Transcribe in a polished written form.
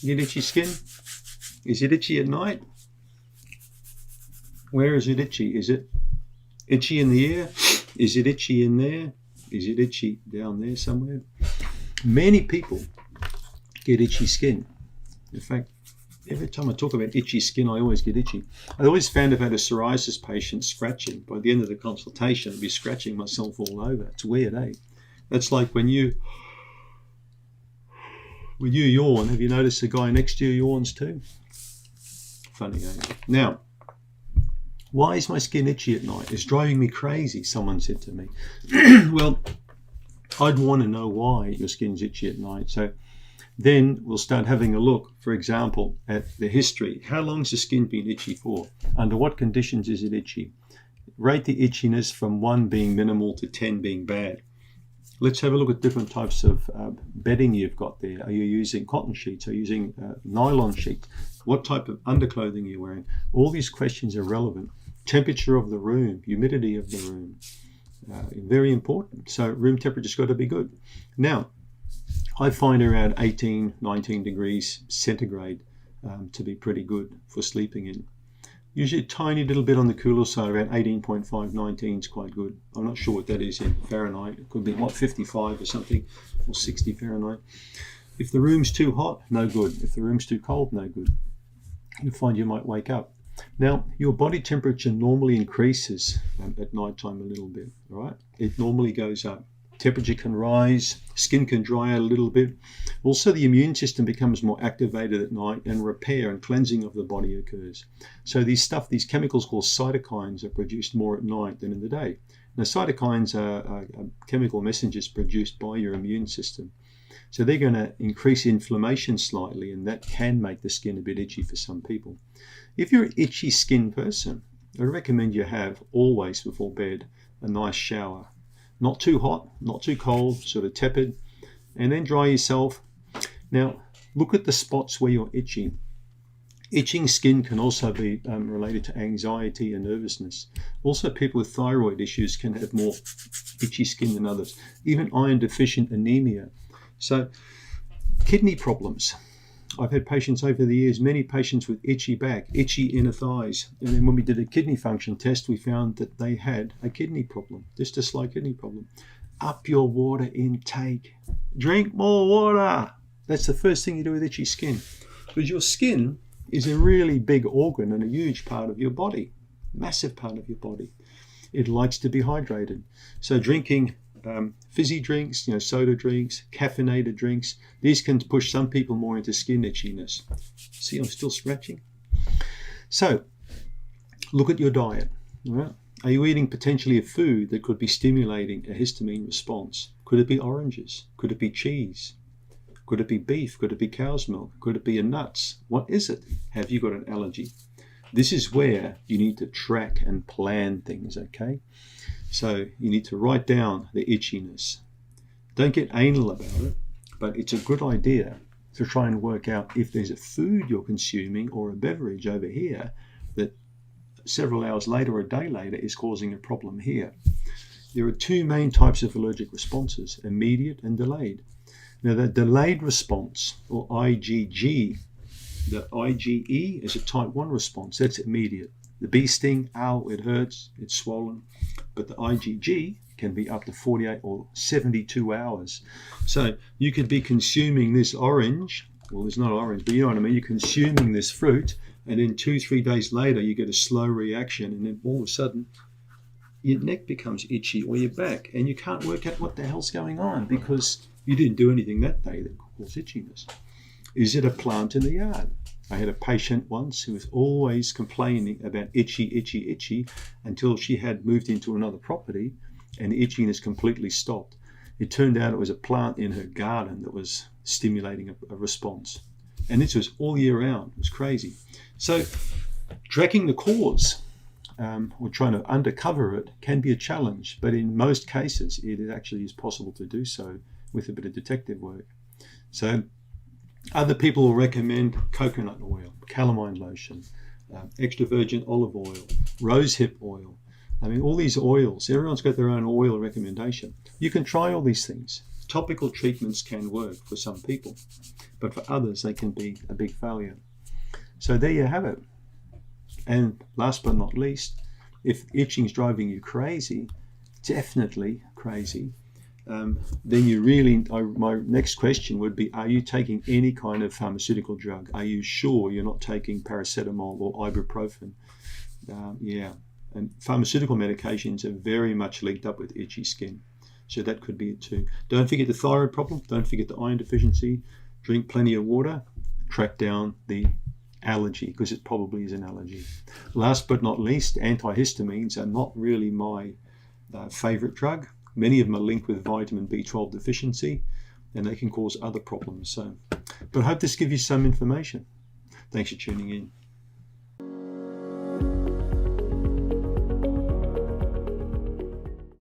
Get itchy skin? Is it itchy at night? Where is it itchy? Is it itchy in the ear? Is it itchy in there? Is it itchy down there somewhere? Many people get itchy skin. In fact, every time I talk about itchy skin, I always get itchy. I always found if I had a psoriasis patient scratching, by the end of the consultation, I'd be scratching myself all over. It's weird, eh? That's like when you yawn, have you noticed the guy next to you yawns too? Funny, eh? Now, why is my skin itchy at night? It's driving me crazy, someone said to me. Well, I'd want to know why your skin's itchy at night. So then we'll start having a look, for example, at the history. How long has the skin been itchy for? Under what conditions is it itchy? Rate the itchiness from 1 being minimal to 10 being bad. Let's have a look at different types of bedding you've got there. Are you using cotton sheets? Are you using nylon sheets? What type of underclothing are you wearing? All these questions are relevant. Temperature of the room, humidity of the room, very important. So room temperature's got to be good. Now, I find around 18, 19 degrees centigrade to be pretty good for sleeping in. Usually a tiny little bit on the cooler side, around 18.5, 19 is quite good. I'm not sure what that is in Fahrenheit. It could be, 55 or something, or 60 Fahrenheit. If the room's too hot, no good. If the room's too cold, no good. You'll find you might wake up. Now, your body temperature normally increases at night time a little bit, right? It normally goes up. Temperature can rise, skin can dry out a little bit. Also, the immune system becomes more activated at night, and repair and cleansing of the body occurs. So these chemicals called cytokines are produced more at night than in the day. Now, cytokines are chemical messengers produced by your immune system. So they're going to increase inflammation slightly, and that can make the skin a bit itchy for some people. If you're an itchy skin person, I recommend you have always before bed a nice shower. Not too hot, not too cold, sort of tepid, and then dry yourself. Now, look at the spots where you're itching. Itching skin can also be related to anxiety and nervousness. Also, people with thyroid issues can have more itchy skin than others. Even iron deficient anemia. So, kidney problems. I've had patients over the years, many patients with itchy back, itchy inner thighs. And then when we did a kidney function test, we found that they had a kidney problem, just a slight kidney problem. Up your water intake. Drink more water. That's the first thing you do with itchy skin. Because your skin is a really big organ and a huge part of your body, massive part of your body. It likes to be hydrated. So drinking fizzy drinks, soda drinks, caffeinated drinks, these can push some people more into skin itchiness. See, I'm still scratching. So, look at your diet. All right? Are you eating potentially a food that could be stimulating a histamine response? Could it be oranges? Could it be cheese? Could it be beef? Could it be cow's milk? Could it be nuts? What is it? Have you got an allergy? This is where you need to track and plan things, okay? So you need to write down the itchiness. Don't get anal about it, but it's a good idea to try and work out if there's a food you're consuming or a beverage over here that several hours later or a day later is causing a problem here. There are two main types of allergic responses, immediate and delayed. Now the delayed response, or IgG, the IgE is a type 1 response, that's immediate. The bee sting, ow, it hurts, it's swollen. But the IgG can be up to 48 or 72 hours. So you could be consuming this orange, well, it's not orange, but you know what I mean, you're consuming this fruit, and then 2-3 days later you get a slow reaction, and then all of a sudden your neck becomes itchy or your back, and you can't work out what the hell's going on because you didn't do anything that day that caused itchiness. Is it a plant in the yard? I had a patient once who was always complaining about itchy until she had moved into another property and the itchiness completely stopped. It turned out it was a plant in her garden that was stimulating a response. And this was all year round. It was crazy. So tracking the cause or trying to undercover it can be a challenge, but in most cases it actually is possible to do so with a bit of detective work. So other people will recommend coconut oil, calamine lotion, extra virgin olive oil, rosehip oil. I mean, all these oils, everyone's got their own oil recommendation. You can try all these things. topical treatments can work for some people, but for others they can be a big failure. So there you have it. And last but not least, if itching is driving you crazy, definitely crazy, then you really, my next question would be, are you taking any kind of pharmaceutical drug? Are you sure you're not taking paracetamol or ibuprofen? Yeah, and pharmaceutical medications are very much linked up with itchy skin. So that could be it too. Don't forget the thyroid problem. Don't forget the iron deficiency. Drink plenty of water. Track down the allergy, because it probably is an allergy. Last but not least, antihistamines are not really my favorite drug. Many of them are linked with vitamin B12 deficiency, and they can cause other problems. So, but I hope this gives you some information. Thanks for tuning in.